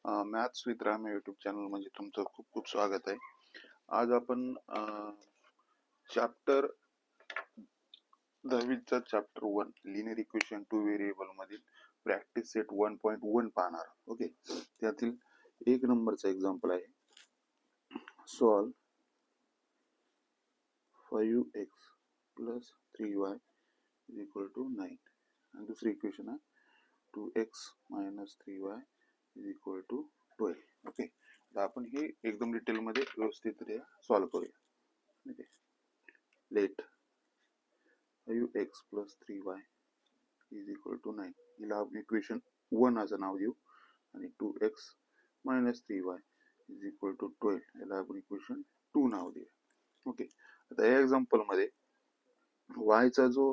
Maths with Ram या YouTube channel मध्ये तुमचं खूप खूप स्वागत आहे. आज आपण चॅप्टर 10चा चॅप्टर 1 लिनियर इक्वेशन 2 व्हेरिएबल मधील प्रॅक्टिस सेट 1.1 पाहणार. ओके, त्यातील एक नंबरचा एक्झाम्पल आहे. Solve 5x plus 3y is equal to 9 आणि दुसरी इक्वेशन आहे 2x minus 3y is equal to 12. Okay, तर आपण हे एकदम डिटेल मध्ये व्यवस्थितरित्या सॉल्व करूया. Okay, let 5x plus 3y is equal to 9 हिला आपण इक्वेशन 1 असं नाव देऊ आणि 2x minus 3y is equal to 12 याला आपण इक्वेशन 2 नाव देऊ. ओके, आता या एक्झाम्पल मध्ये y चा जो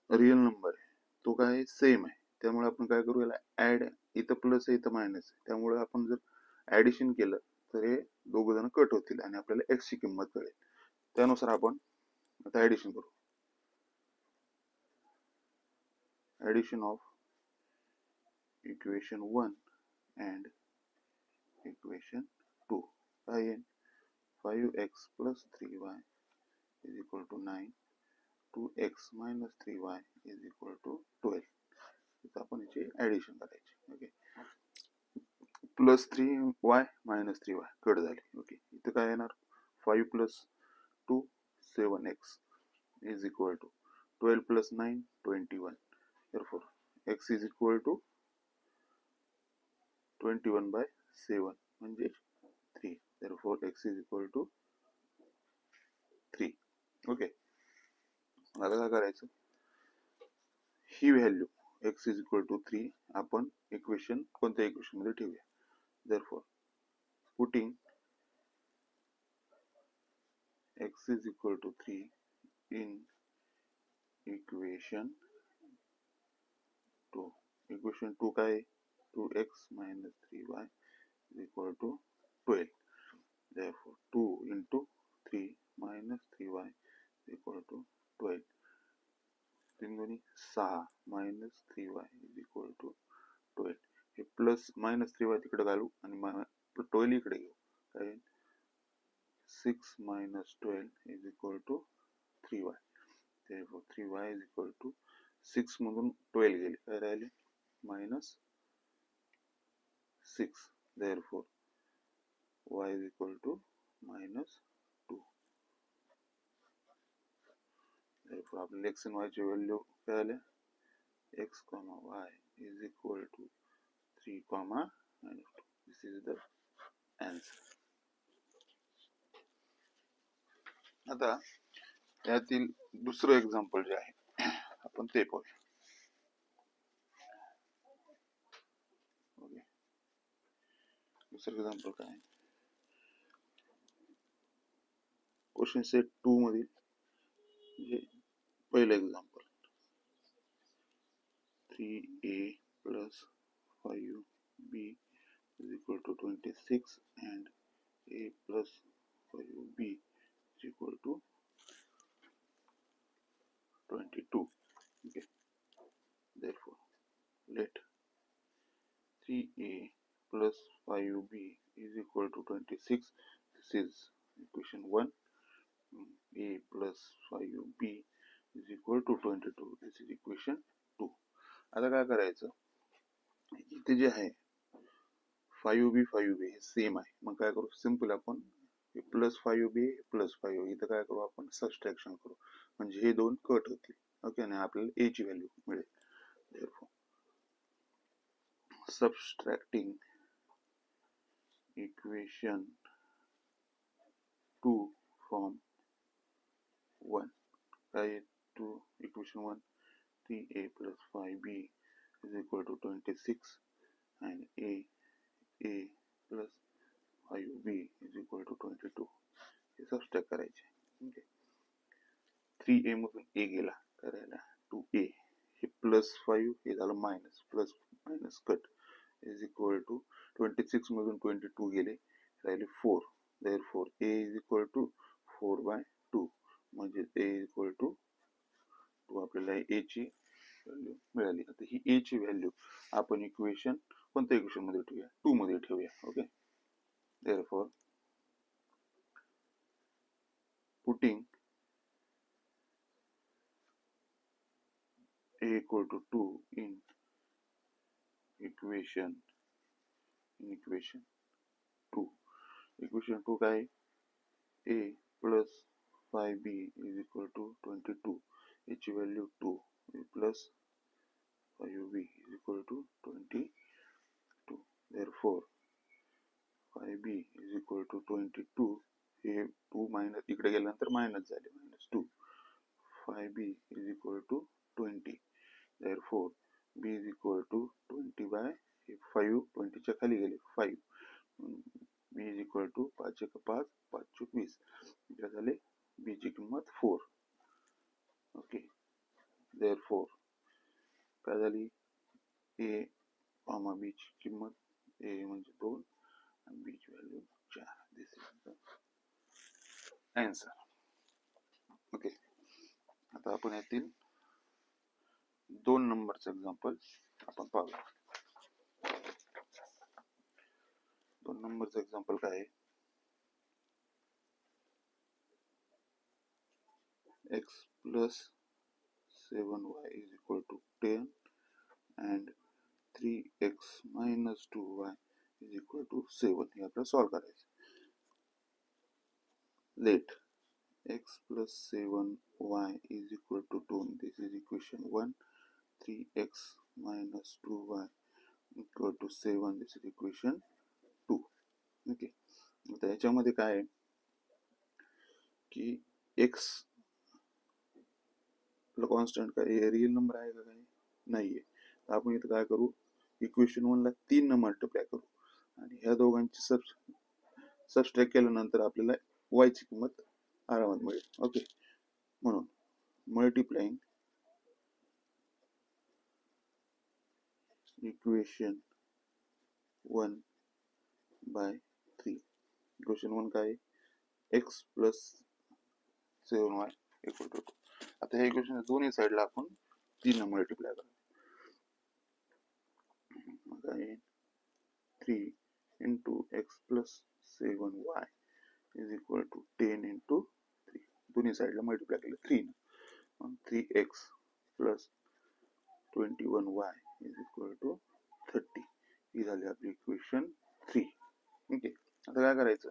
रियल नंबर आहे तो काय सेम आहे, त्यामुळे आपण काय करू, याला ऍड, इथं प्लस आहे इथं मायनस आहे, त्यामुळे आपण जर ऍडिशन केलं तर हे दोघ जण कट होतील आणि आपल्याला x ची किंमत कळेल. त्यानुसार आपण आता ऍडिशन करू. Addition of equation 1 and equation 2 काय आहे, 5x plus 3y is equal to 9, 2x minus 3y is equal to 12. इथं आपण याची ऍडिशन करायची. Okay, plus 3y minus 3y cut झाली. ओके, इथं काय येणार, 5 plus 2 7x is equal to 12 plus 9 21. Therefore x is equal to 21 by 7 म्हणजे 3. Therefore x is equal to 3. Okay, आता काय करायचं, ही value x is equal to 3 आपण इक्वेशन कोणत्या इक्वेशन मध्ये ठेवूया. Therefore putting x is equal to 3 in equation 2. Equation 2 काय, 2x minus 3y is equal to 12. Therefore 2 into 3 minus 3y is equal to 12. 3 दोन्ही 6 minus 3y is equal to 12. हे plus minus 3y तिकडे घालू आणि 12 इकडे घेऊ. काय, 6 minus 12 is equal to 3y. Therefore 3y is equal to 6 मधून 12 गेले, काय राहिले, minus 6. Therefore y is equal to minus 2. Therefore आपल्याला x and y ची व्हॅल्यू काय आले, x, y is equal to 3, minus 2. This is the answer. आता यातील दुसरं एक्झाम्पल जे आहे आपण ते पाहूया. ओके, दुसरं एक्झाम्पल काय, क्वेश्चन सेट 2 मधील जे पहिलं example, 3a plus 5b is equal to 26 and a plus 5b is equal to 22. Okay, therefore let 3a plus 5b is equal to 26. This is equation 1. a plus 5b is equal to 22. This is equation 2. आता काय करायचं, इथे जे आहे 5b 5b हे same आहे, मग काय करू, सिंपल आपण प्लस 5b प्लस 5b इथं काय करू, आपण सबट्रॅक्शन करू म्हणजे हे दोन कट होतील. ओके, आणि आपल्याला a ची व्हॅल्यू मिळेल. Therefore subtracting equation 2 from 1, काय, to equation 1, 3a plus 5b is equal to 26 and a plus 5b is equal to 22. हे सबट्रॅक्ट करायचे. ओके, 3a मधून a गेला, करायला 2a, हे प्लस 5 हे झालं minus, plus minus cut, is equal to 26 मधून 22 गेले, राहिले 4. Therefore a is equal to 4 by 2 म्हणजे a is equal to 2. आपल्याला a ची व्हॅल्यू मिळाली. आता ही a ची व्हॅल्यू आपण इक्वेशन कोणत्या इक्वेशन मध्ये ठेवूया, 2 मध्ये ठेवूया. Okay, therefore putting a equal to 2 in equation 2. equation 2 काय, a plus 5b is equal to 22. याची value 2 plus 5b is equal to 22. therefore 5b is equal to 22. हे 2 मायनस इकडे गेल्यानंतर मायनस झाले, -2. 5b is equal to 20. therefore b is equal to 20 by 5. 20 च्या खाली गेले 5. b is equal to 5 × 5 5 × 20. इकडे झाले b ची किंमत 4. ओके, therefore काय झाली, a, b ची किंमत, a म्हणजे 2 आणि b ची value 4. This is the answer. Okay, आता आपण यातील 2 नंबरचं एक्झाम्पल आपण पाहूया. 2 नंबरचं एक्झाम्पल काय आहे, x plus 7y is equal to 10 and 3x minus 2y is equal to 7. हे आपल्याला सॉल्व्ह करायचं. Let x plus 7y is equal to 2. This is equation 1. 3x minus 2y equal to 7. This is equation 2. Okay, आता याच्यामध्ये काय आहे की x constant काय, real number आहे का काही नाहीये. तर आपण इथं काय करू, इक्वेशन 1 ला 3 न मल्टिप्लाय करू आणि ह्या दोघांची सबस्ट्रॅक्ट केल्यानंतर आपल्याला y ची किंमत आरामात मिळेल. ओके, म्हणून मल्टिप्लाइंग इक्वेशन 1 by 3. इक्वेशन 1 काय, x plus 7y equal to 2. आता ह्या इक्वेशन दोन्ही साइडला आपण 3 ने मल्टिप्लाय करू. मग आहे 3 into x plus 7y is equal to 10 into 3. दोन्ही साइडला मल्टिप्लाय केलं 3 ने. मग 3x plus 21y is equal to 30. ही झाली आपली इक्वेशन 3. ओके, आता काय करायचं,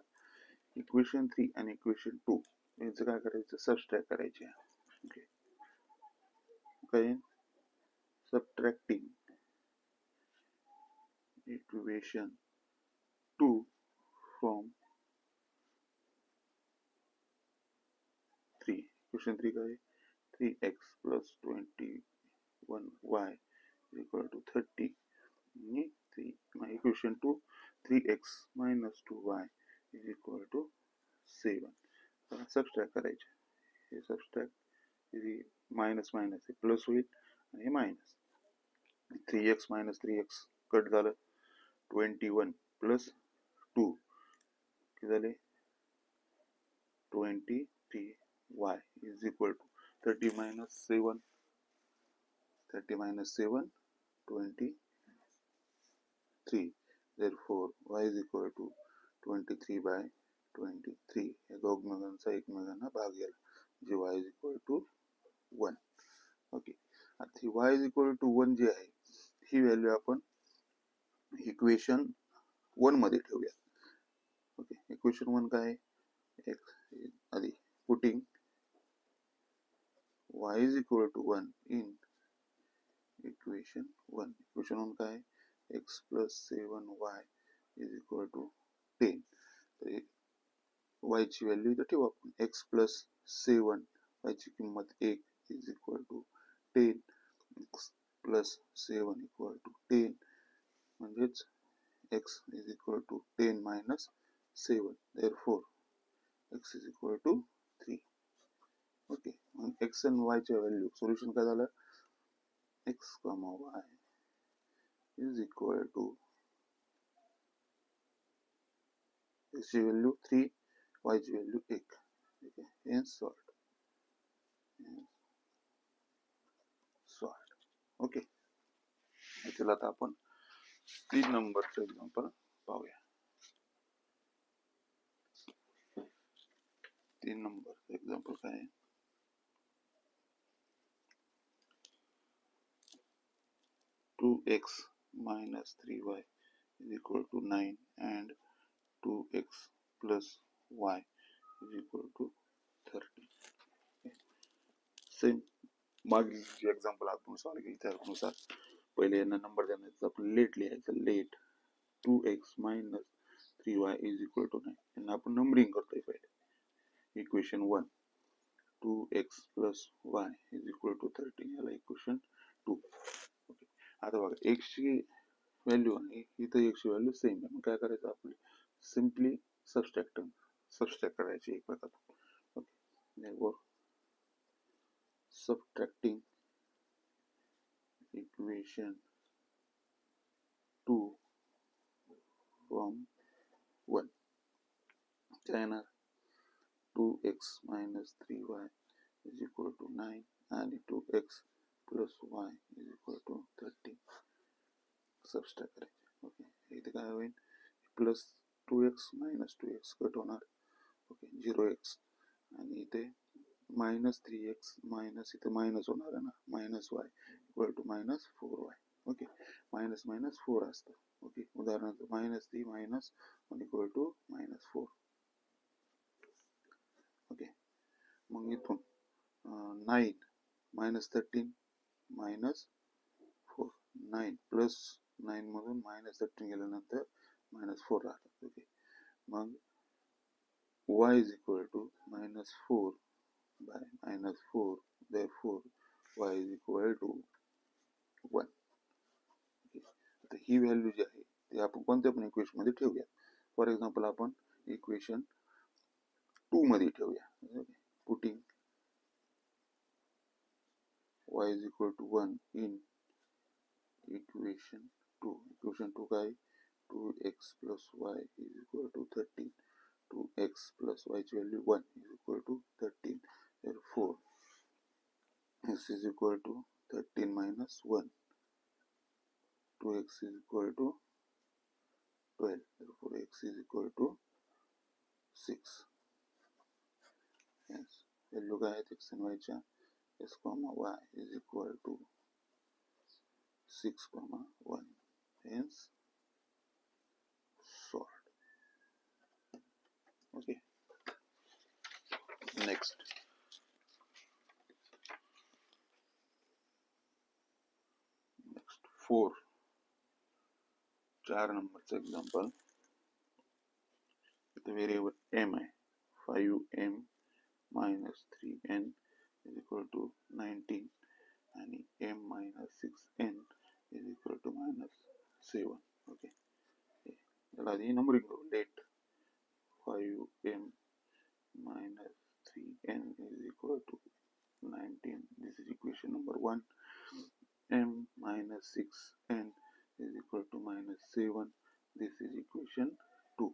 इक्वेशन 3 आणि इक्वेशन 2 यांचं काय करायचं, सबस्ट्रॅक्ट करायचे. ओके, काय, सबट्रॅक्टिंग इक्वेशन 2 from 3. इक्वेशन 3 काय, 3x plus 21y is equal to 30. आणि 3 equation 2, 3x minus 2y is equal to 7. Subtract करायचे. हे सबस्ट्रॅक्ट मायनस मायनस हे प्लस होईल आणि हे minus. 3x minus 3x cut झालं, 21 plus 2 किती झाले, 23y is equal to 30 minus 7, 23. therefore y is equal to 23 by 23. या दोघांचा एकमेकांना भाग गेला, जे y is equal to 1. Okay, आता y is equal to 1 जी आहे ही व्हॅल्यू आपण इक्वेशन 1 मध्ये ठेवूया. ओके, इक्वेशन 1 काय, आधी putting y is equal to 1 in equation 1. Equation 1 काय, x plus 7y is equal to 10. तर y ची व्हॅल्यू इथे ठेवू आपण, x plus 7 y ची किंमत 1 is equal to 10. x plus 7 equal to 10 म्हणजेच x is equal to 10 minus 7. therefore x is equal to 3. Okay, मग x आणि y च्या व्हॅल्यू, सोल्युशन काय झालं, x, y is equal to x ची value 3, y ची व्हॅल्यू 1. ठीक आहे, हे सॉल्व्ड. ओके, चला आता आपण 3 नंबरचं एक्झाम्पल पाहूया. 3 नंबरचं एक्झाम्पल काय आहे? 2x minus 3y is equal to 9 and 2x plus y is equal to 30. Same मागील जे एक्झाम्पल आपण सॉल्व्ह केली त्यानुसार पहिले यांना नंबर देण्याचं आपण लेट लिहायचं. Let 2x minus 3y is equal to 9. यांना आपण नंबरिंग करतोय पहिले. Equation 1 2x plus y is equal to 30. याला इक्वेशन 2. ओके, आता बघा x ची व्हॅल्यू आणि इथं x ची व्हॅल्यू सेम आहे. मग काय करायचं आपली सिम्पली सबस्ट्रॅक्ट करायची एक प्रकार. Okay, therefore subtracting equation 2 from 1 काय येणार 2x minus 3y is equal to 9 आणि 2x plus y is equal to 30. Subtract करायचे. ओके, इथे काय होईल plus 2x minus 2x cut होणार. ओके, 0x आणि इथे मायनस 3x मायनस इथे मायनस होणार आहे ना, minus y equal to minus 4y. Okay, minus minus 4 असतं. ओके, उदाहरणार्थ minus 3 minus 1 equal to minus 4. Okay, मग इथून 9 मायनस 13 मायनस 4 9 प्लस 9 मधून मायनस 13 गेल्यानंतर मायनस 4 राहतात. ओके, मग y is equal to minus 4 by minus 4, therefore y is equal to 1. Okay. आता ही value जी आहे ती आपण कोणत्या पण इक्वेशन मध्ये ठेवूया. फॉर एक्झाम्पल आपण इक्वेशन 2 मध्ये ठेवूया. Putting y is equal to 1 in equation 2. Equation 2 काय 2x plus y is equal to 13. 2x plus y ची value 1 is equal to 13. Therefore x is equal to 13 minus 1. 2x is equal to 12. Therefore x is equal to 6. Yes, value काय आहेत x and y च्या s, y is equal to 6, 1. Hence solved. Okay. Next. Next 4. 4 नंबरचं example. इथे variable m आहे. 5m minus 3n is equal to 19 आणि m minus 6n is equal to minus 7. Okay, याला आधी numbering करू. Let 5m minus 3n is equal to 19. This is equation number 1. m minus 6n is equal to minus 7. This is equation 2.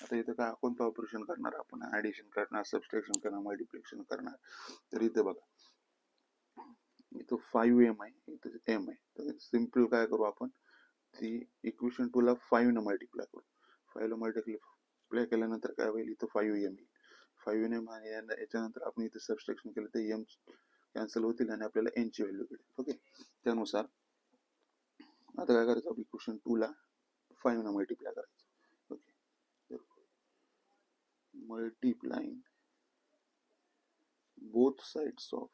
आता इथं काय कोणतं operation करणार आपण addition करणार सबट्रॅक्शन करणार मल्टिप्लिकेशन करणार. तर इथे बघा इथं 5m आहे इथं m आहे. तर सिंपल काय करू आपण ती इक्वेशन 2 ला 5 ने मल्टिप्लाय करू. 5 ला मल्टिप्लाय केल्यानंतर काय होईल इथं 5m येईल. 5m आणि याच्यानंतर आपण इथे सबट्रॅक्शन केलं तर m कॅन्सल होतील आणि आपल्याला n ची व्हॅल्यू मिळेल. ओके, त्यानुसार आता काय करायचं आपण इक्वेशन 2 ला 5 ने मल्टिप्लाय करायचं. Okay, multiplying both sides of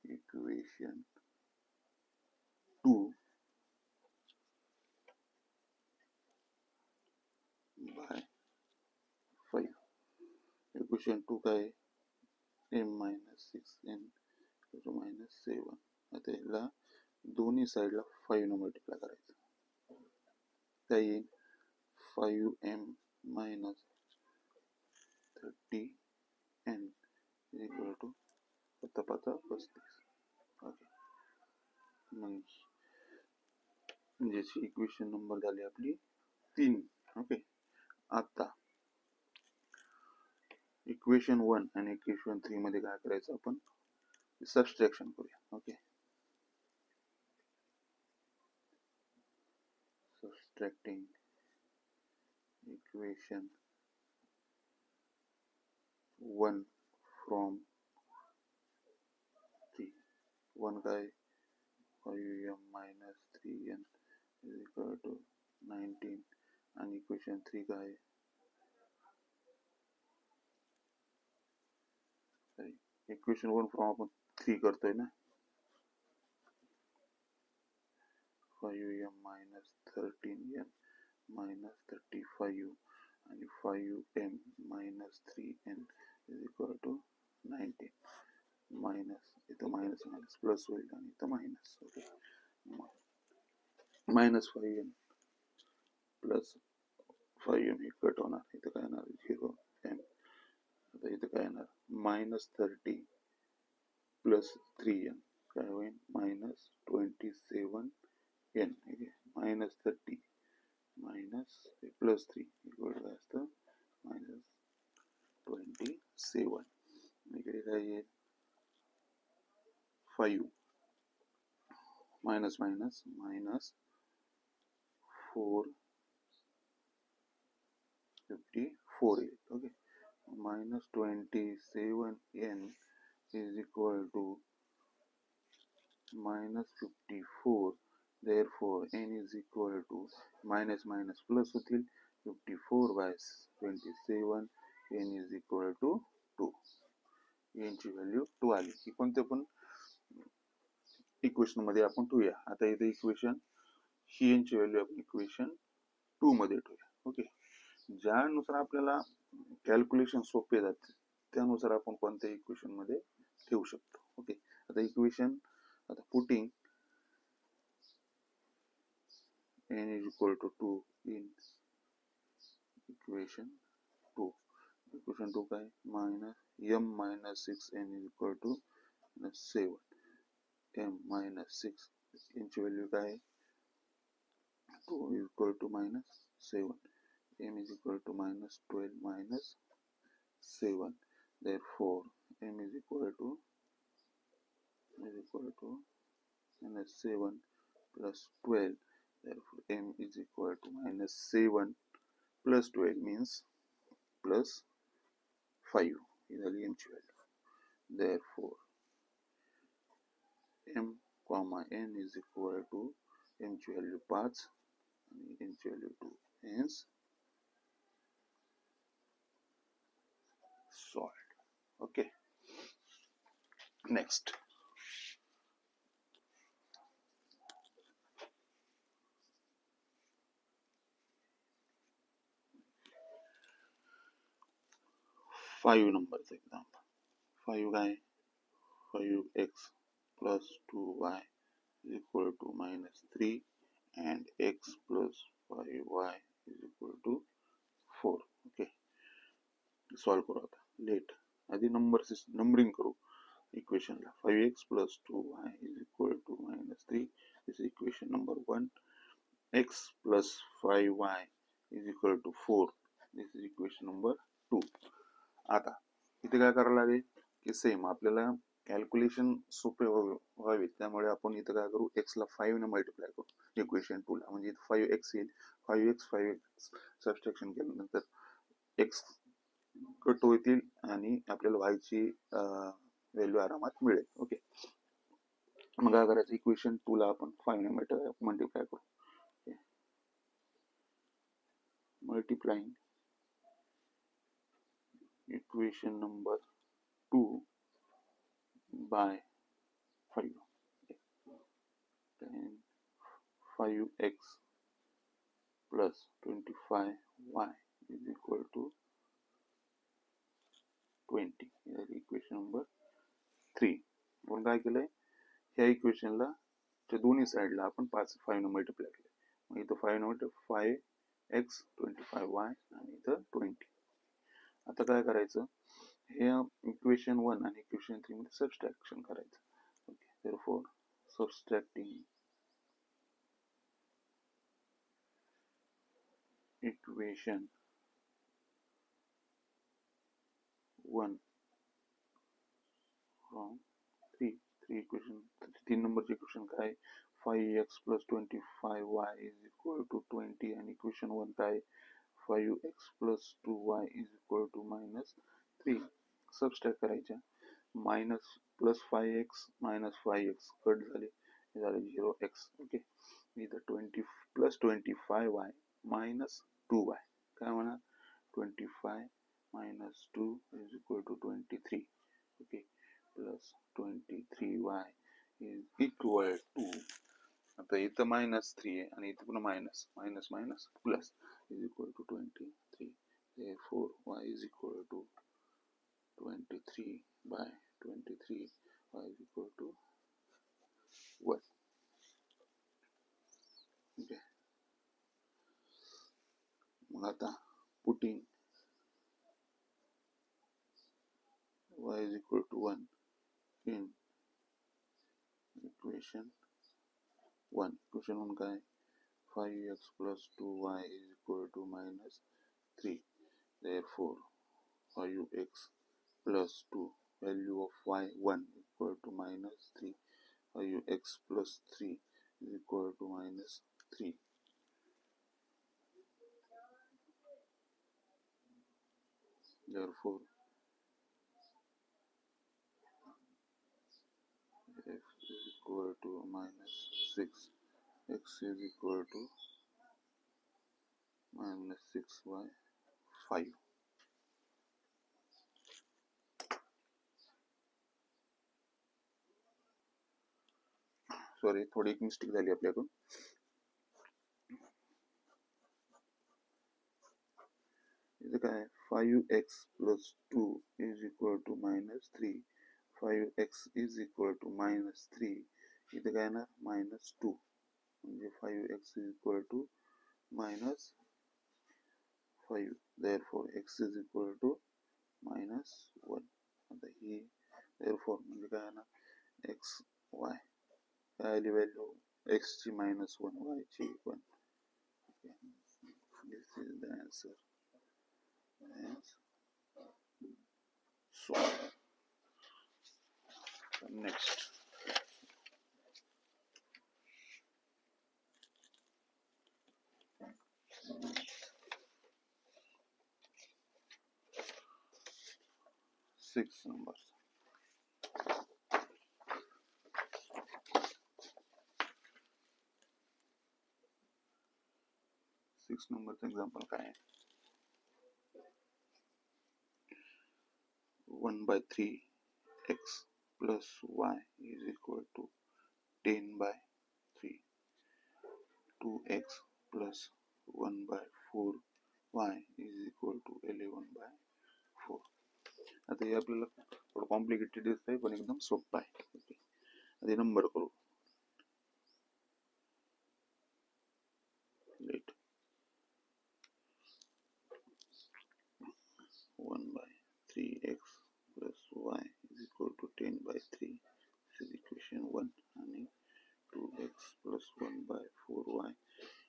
equation 2 by 5. equation 2 काय m minus 6n minus 7. आता याला दोन्ही साइडला 5 ने मल्टिप्लाय करायचं. काय येईल 5m minus 30n is equal to 35. Okay, म्हणजे इक्वेशन नंबर झाली आपली 3. ओके, आता इक्वेशन 1 आणि इक्वेशन 3 मध्ये काय करायचं आपण सबट्रॅक्शन करूया. Okay, subtracting equation 1 from 3. 1 काय 5m minus 3n is equal to 19 आणि इक्वेशन 3 काय इक्वेशन 1 फ्रॉम आपण 3 करतोय ना 5m minus 13n minus 35 आणि 5m minus 3n is equal to 19 minus इथं मायनस मायनस प्लस होईल आणि इथं minus okay minus 5m plus 5m हे कट होणार इथं काय येणार 0m आता इथं काय येणार मायनस 30 प्लस 3n काय होईल minus 27n minus 30 minus plus 3 equal काय असतं मायनस 27 इकडे काय येईल 5 minus minus minus 454 okay minus 27n is equal to minus 54 therefore n is equal to minus minus plus होतील 54 by 27 n is equal to 2 n ची value 2 आली की कोणते पण इक्वेशन मध्ये आपण ठेवूया आता इथे इक्वेशन ही यांची व्हॅल्यू आपण इक्वेशन 2 मध्ये ठेवूया ओके ज्यानुसार आपल्याला कॅल्क्युलेशन सोपे जाते त्यानुसार आपण कोणत्या इक्वेशन मध्ये ठेवू शकतो ओके आता इक्वेशन आता putting n is equal to 2 in equation 2 equation 2 काय minus m minus 6n is equal to 7 m minus 6 यांची व्हॅल्यू काय 2 is equal to minus 7 m is equal to minus 12 minus 7 therefore m is equal to minus 7 plus 12 therefore m is equal to minus 7 plus 12 means plus 5 is the m ची value therefore m comma n is equal to m ची value 5 आणि n ची value 2 hence solved okay next 5 नंबरचं example 5 काय 5x plus 2y is equal to minus 3 and x plus 5y is equal to 4 okay solve करू आता late आधी numbering करू इक्वेशनला 5x plus 2y is equal to minus 3 this is equation number 1 x plus 5y is equal to 4 this is equation number 2 आता इथे काय करायला लागेल की सेम आपल्याला कॅल्क्युलेशन सोपे व्हावे त्यामुळे आपण इथं काय करू x ला 5 ने मल्टिप्लाय करू इक्वेशन 2 ला म्हणजे 5x येईल 5x सबस्ट्रॅक्शन केल्यानंतर x कट होतील आणि आपल्याला y ची व्हॅल्यू आरामात मिळेल ओके मग काय करायचं इक्वेशन 2 ला आपण 5 ने मल्टिप्लाय करू multiplying equation number 2 by 5 then 5x plus 25y is equal to 20 equation number 3 आपण काय केलंय ह्या इक्वेशनला च्या दोन्ही साइडला आपण 5 ने मल्टिप्लाय केले मग इथं 5 ने 5x 25y आणि इथं 20 आता काय करायचं हे इक्वेशन 1 आणि इक्वेशन 3 मध्ये सबट्रॅक्शन करायचं okay therefore subtracting equation 1 from 3 equation 3 नंबरचे इक्वेशन काय 5x plus 25y is equal to 20 आणि इक्वेशन 1 काय 5x plus 2y is equal to minus 3 subtract करायच्या minus plus 5x minus 5x cut झाले हे झाले 0x ओके इथं 20 प्लस 25y मायनस 2y काय म्हणा 25 minus 2 is equal to 23 okay plus 23y is equal to आता इथं मायनस 3 आहे आणि इथं पुन्हा minus minus minus plus is equal to 23 therefore y is equal to 23 by 23 y is equal to 1 okay मग आता putting y is equal to 1 in equation 1 equation 1 काय 5x plus 2y is equal to minus 3 therefore 5x plus 2 value of y 1 equal to minus 3 5x plus 3 is equal to minus 3 therefore f is equal to minus 6 x is equal to minus 6 by 5 sorry थोडी एक mistake झाली आपल्याकडून इथे काय 5x plus 2 is equal to minus 3 5x is equal to minus 3 इथे काय ना minus 2 म्हणजे 5x is equal to minus 5 therefore x is equal to minus 1 आता ही therefore म्हणजे काय ना x y काय आली व्हॅल्यू x ची minus 1 y ची 1 okay. This is the answer so next six numbers six numbers example काय आहे 1 by 3 x plus y is equal to 10 by 3 2x plus 1 by 4 y is equal to 11 by 4 आता हे आपल्याला थोडं complicated दिसतंय पण एकदम सोपं आहे ओके आता नंबर करू late 1 by 3x plus y is equal to 10 by 3 this is equation 1 आणि 2x plus 1 by 4y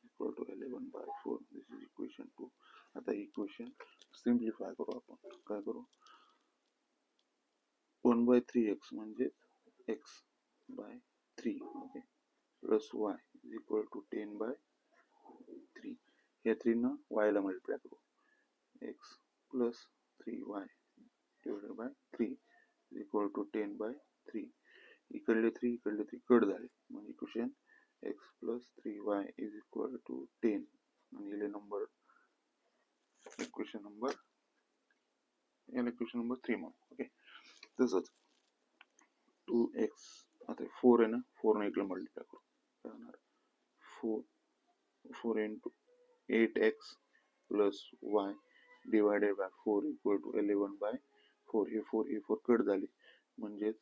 equal to 11 by 4 this is equation 2 आता इक्वेशन सिम्प्लिफाय करू आपण काय करू 1 by 3x म्हणजे x by 3 okay plus y is equal to 10 by 3 या 3 ना y ला मल्टिप्लाय करू x plus 3y divided by 3 is equal to 10 by 3 इकडले 3 कट झाले म्हणजे equation x plus 3y is equal to 10 आणि इले नंबर इक्वेशन नंबर 3 म्हणू ओके तसंच 2x आता 4 आहे ना 4 ने इकडे मल्टिप्लाय करू काय होणार 4 into 8x plus y divided by 4 equal to 11 by 4 हे 4 कट झाले म्हणजेच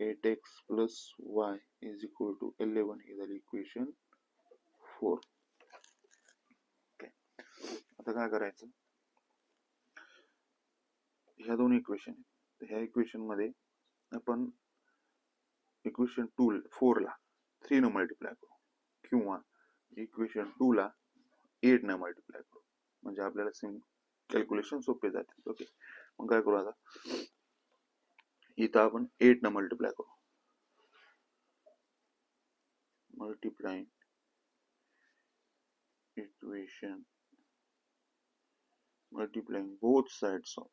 8x plus y is equal to 11 ही झाली इक्वेशन 4 ओके आता काय करायचं ह्या दोन इक्वेशन आहेत ह्या इक्वेशन मध्ये आपण इक्वेशन 4 ला 3 ने मल्टिप्लाय करू किंवा इक्वेशन 2 ला 8 ने मल्टिप्लाय करू म्हणजे आपल्याला कॅल्क्युलेशन सोपे जाते ओके मग काय करू आता इथं आपण 8 ने मल्टिप्लाय करू multiplying equation, multiplying both sides of,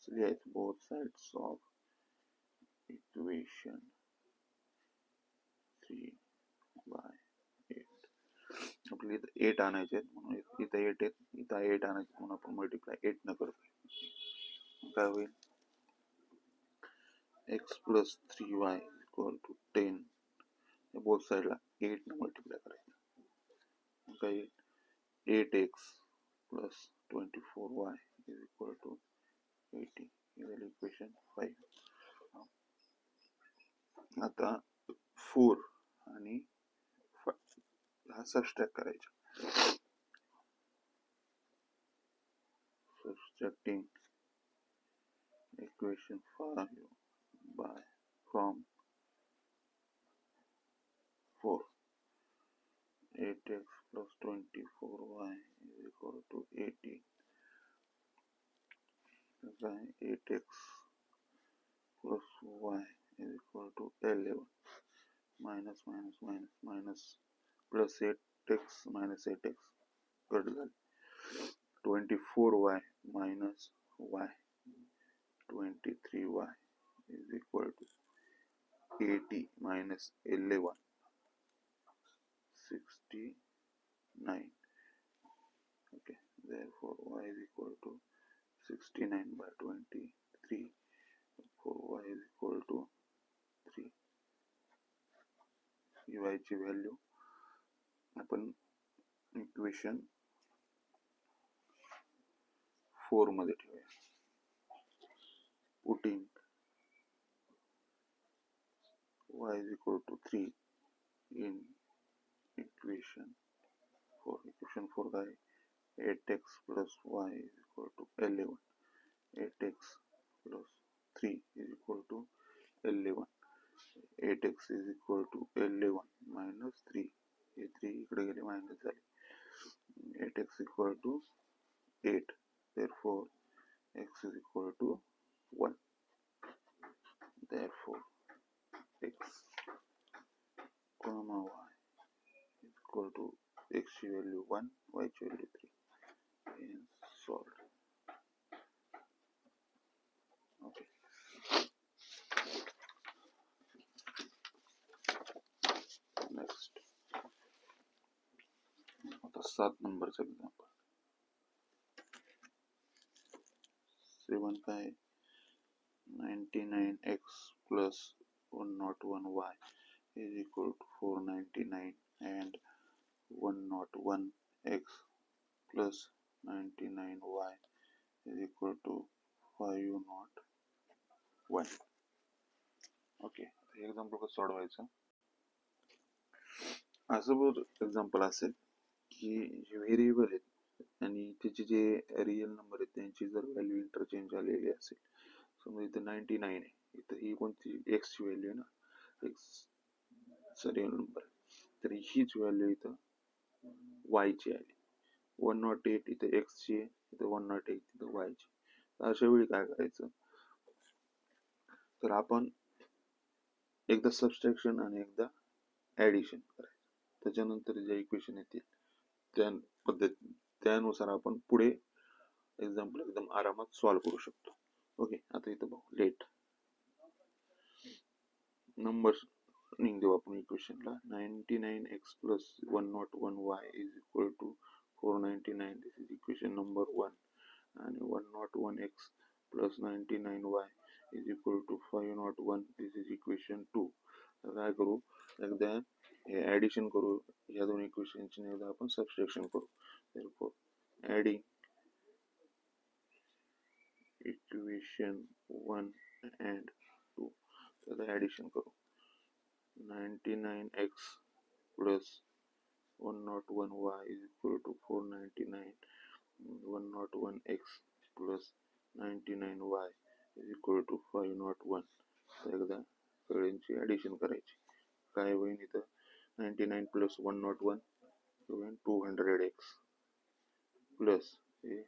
yes, both sides of equation 3 by 8. आपल्याला इथं 8 आणायचे आहेत म्हणून इथं 8 आहेत, इथं 8 आणायचे म्हणून आपण मल्टिप्लाय 8 न करतो. काय होईल? x plus 3y equal to 10. Both साइडला 8 ने मल्टिप्लाय करायचं. काय येईल? 8x plus 24y is equal to 80. हे झालं इक्वेशन 5. आता 4 आणि 5 हा सबस्ट्रॅक्ट करायचा. Subtracting equation 5 by from 4. 8x plus 24y is equal to 80. 8x plus y is equal to 11. Minus minus minus minus plus 8x minus 8x cut झाले. 24y minus y, 23y is equal to 80 minus 11, 69. Okay, therefore y is equal to 69 by 23. Therefore y is equal to 3. y ची value आपण equation 4 मध्ये ठेवूया. Putting y is equal to 3 in equation 4. Equation 4 काय? 8x plus y is equal to 11. 8x plus 3 is equal to 11. 8x is equal to 11 minus 3. हे 3 इकडे गेले minus झाले. 8x equal to 8. Therefore x is equal to 1. Therefore x comma y is equal to x ची value 1, y ची value 3. and solved. Okay. Next. आता 7 नंबरचं example. 7 काय? 99x plus 101y is equal to 499 and 101x plus 99y is equal to 501. Okay, हे example कसं सोडवायचं? असं बघ example असेल की जे व्हेरिएबल आहेत आणि त्याचे जे रिअल नंबर आहेत त्यांची जर व्हॅल्यू इंटरचेंज झालेली असेल. समजा इथं 99 आहे, इथं ही कोणती x ची व्हॅल्यू आहे ना, x चा रिअल नंबर आहे, तर हीच व्हॅल्यू इथं y ची आली. 108 इथं x ची आहे, इथं 108 इथं y ची. अशा वेळी काय करायचं? तर आपण एकदा सबस्ट्रॅक्शन आणि एकदा ऍडिशन करायचं. त्याच्यानंतर जे इक्वेशन येतील त्या पद्धती त्यानुसार आपण पुढे एक्झाम्पल एकदम आरामात सॉल्व्ह करू शकतो. ओके, आता इथं बघू. लेट नंबर देऊ आपण इक्वेशनला. 99x plus 101y is equal to 499. This is equation number 1. आणि 101x plus 99y is equal to 501. This is equation 2. काय करू? एकदा हे ऍडिशन करू या दोन इक्वेशनची, एकदा आपण सबस्ट्रॅक्शन करू. therefore adding equation 1 and 2. त्याचं ऍडिशन करू. 99x plus 101y is equal to 499. 101x plus 99y is equal to 501. एकदा सगळ्यांची ऍडिशन करायची. काय होईल इथं? 99 plus 101 200x plus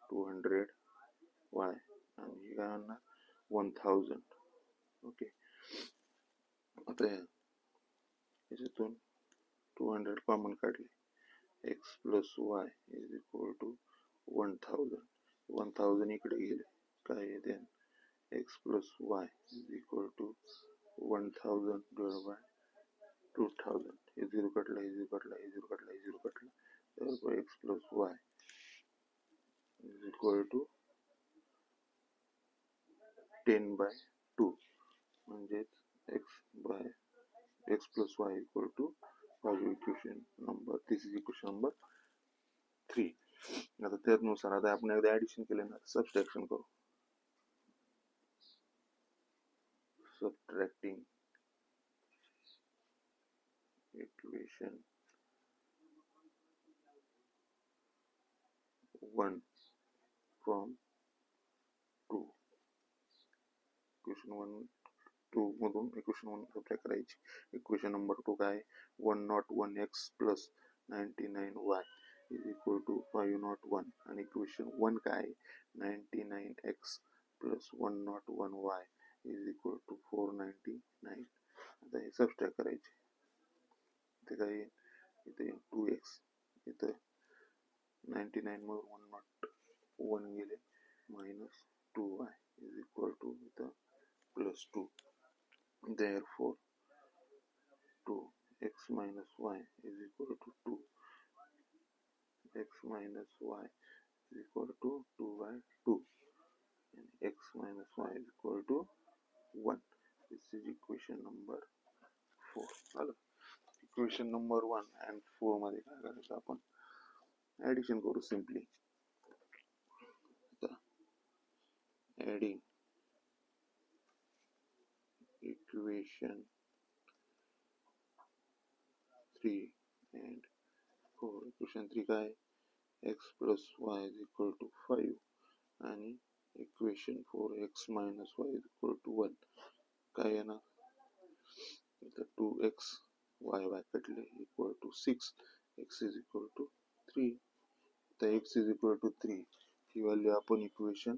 200y आणि हे काय आणणार? 1000. ओके, आता याच्यातून 200 कॉमन काढले, x plus y is equal to 1000. 1000 इकडे गेले, काय आहे then x plus y is equal to 1000 divide by 2000. हे झिरो कटला, हे झिरो कटला, हे झिरो कटला, हे झिरो कटला, तर x plus y is equal to 10 by 2, म्हणजेच x plus y equal to equation number, this is equation number 3. आता त्यानुसार आता आपण एकदा ऍडिशन केले ना, सबट्रॅक्शन करू. Subtracting equation 1 from 2. इक्वेशन 1 2 मधून इक्वेशन 1 सबट्रॅक्ट करायची. इक्वेशन नंबर 2 काय, 101x plus 99y is equal to 501. आणि इक्वेशन 1 काय, 99x plus 101y is equal to 499. आता हे सबट्रॅक्ट करायचे. इथे काय, इथे 2x, इथं 99 मधून 101 गेले, minus 2y is equal to इथं plus 2. Therefore 2x minus y is equal to 2. X minus y is equal to 2 by 2. And x minus y is equal to 1. This is equation number 4. झालं. Equation number 1 and 4 मध्ये काय करायचं, आपण addition करू simply. Adding equation 3 and 4. Equation 3 काय, x plus y is equal to 5. आणि equation 4 x minus y is equal to 1. काय येणार, इथं 2x y कटले equal to 6, x is equal to 3. आता x is equal to 3 he value आपण equation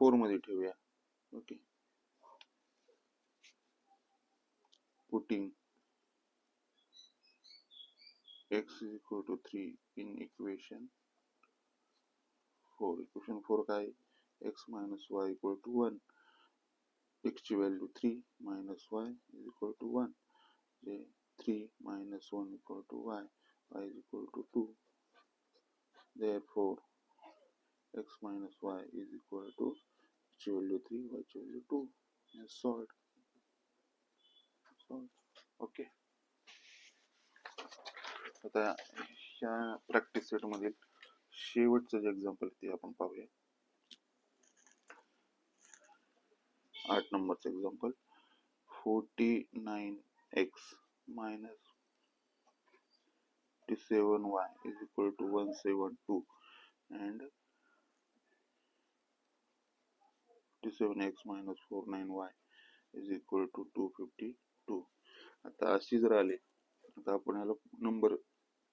4 मध्ये ठेवूया. Okay, putting x is equal to 3 in equation 4. Equation 4 काय, x minus y equal to 1. x ची value 3 minus y is equal to 1. जे 3 minus 1 equal to y, y is equal to 2. Therefore x minus y is equal to x value 3, y value 2. And solved. Okay. आता ह्या practice set मधील शेवटचं जे example ते आपण पाहूया. 8 नंबरचं example, 49x minus 57y is equal to 172 and 57x minus 49y is equal to 252. आता अशी जर आले, आता आपण याला नंबर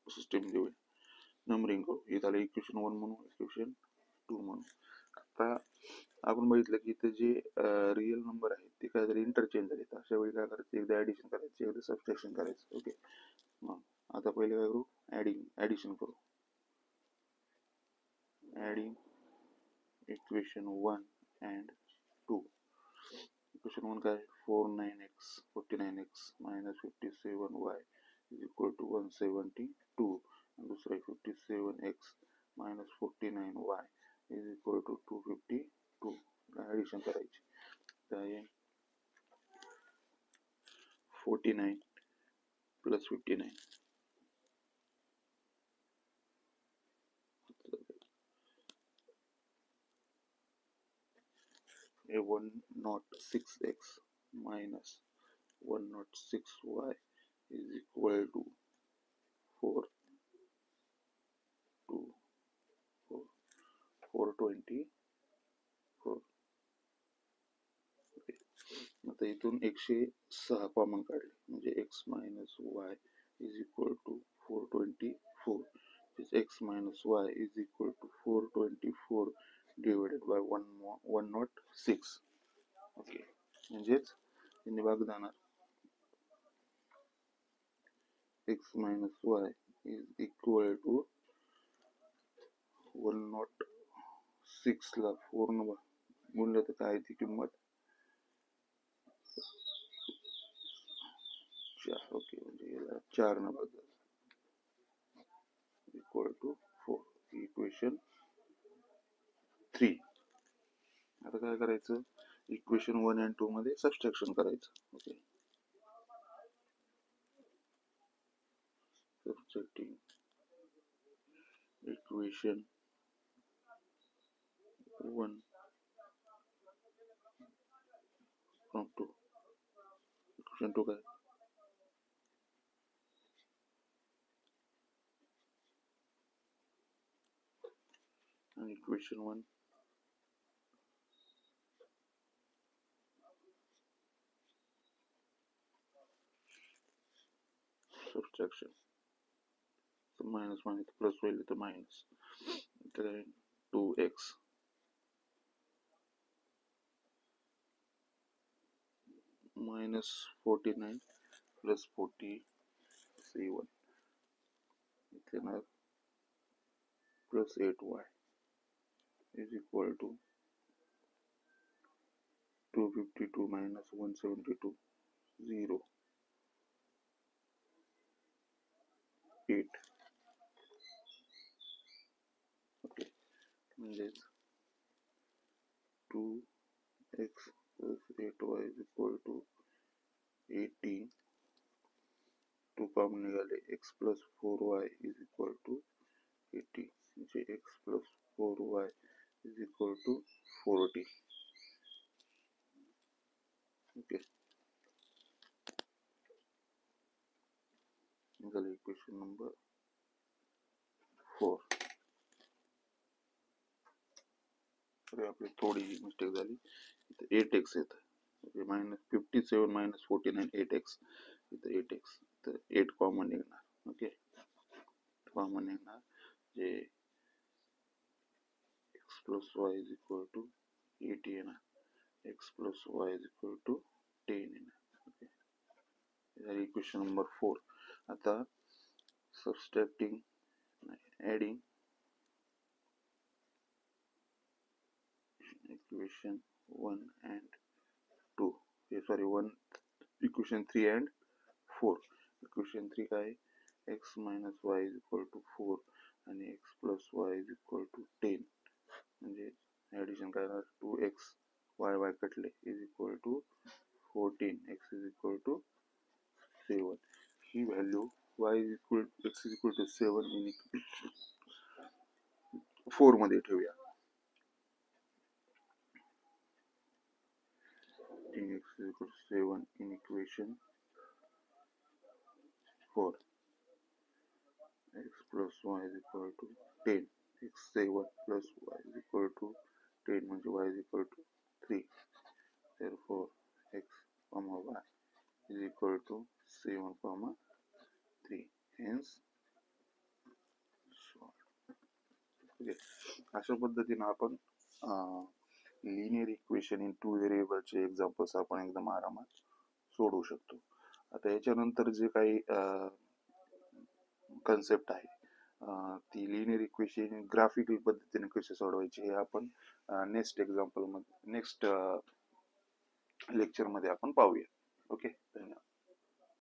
सिस्टीम देऊया, नंबरिंग करू. हे झालं इक्वेशन 1 म्हणून, इक्वेशन 2 म्हणून. आता आपण बघितलं की इथे जे रिअल नंबर आहेत ते काय झाले, इंटरचेंज झाले. अशा वेळी काय करायचं, एकदा ऍडिशन करायचं, एकदा सबट्रॅक्शन करायचं. ओके, मग आता पहिले काय करू, ऍडिशन करू. Adding equation 1 and 2. इक्वेशन 1 काय, 49x minus 57y is equal to 172. दूसरा 57x minus 49y is equal to 252. Addition करायची. काय, 49 plus 59 106x minus 106y is equal to 4 to 424. आता इथून 106 कॉमन काढले, म्हणजे x minus y is equal to 424. x minus y is equal to 424 divided by 106. Okay, म्हणजेच त्यांनी भाग जाणार x minus y is equal to 106 ला 4 न गुणलं तर काय ती किंमत 4. ओके, म्हणजे याला 4 न बदल इक्वल टू 4. इक्वेशन 3. आता काय करायचं, इक्वेशन 1 आणि 2 मध्ये सबस्ट्रॅक्शन करायचं. Okay, subtracting equation 1 from 2. Equation 2 काय, आणि equation 1 subtraction. Minus minus plus होईल तर मायनस, तर 2x minus 49 plus 47 इथे येणार plus 8y is equal to 252 minus 172 0 8. Okay, म्हणजेच 2x plus 8y is equal to 18. 2 common निघाले, x plus 4y is equal to 80. म्हणजे x plus 4y is equal to 40. Okay, निघाले equation number 4. अरे आपली थोडी mistake झाली, इथे 8x येत. ओके, -57 - 49 8x, इथे 8x, तर 8 कॉमन निघणार. ओके, कॉमन निघणार जे x plus y is equal to 80 येणार, x plus y is equal to 10 येणार. Okay, equation number 4. आता subtracting adding equation 1 and 2, sorry 1 equation 3 and 4. Equation 3 काय, x minus y is equal to 4 आणि x plus y is equal to 10. म्हणजे addition करणार 2x y कटले is equal to 14, x is equal to 7. He value x is equal to 7 in equation 4 मध्ये ठेवूया. x is equal to 7 in equation 4. x plus y is equal to 10. x 7 plus y is equal to 10 म्हणजे y is equal to 3. Therefore x comma y is equal to 7 comma 3. Hence solved. Okay, अशा पद्धतीने आपण linear equation in 2 व्हेरिएबलचे examples आपण एकदम आरामात सोडवू शकतो. आता याच्यानंतर जे काही कन्सेप्ट आहे, ती लिनियर इक्वेशन ग्राफिकल पद्धतीने कशी सोडवायची हे आपण नेक्स्ट एक्झाम्पल मध्ये, नेक्स्ट लेक्चर मध्ये आपण पाहूया. ओके, धन्यवाद.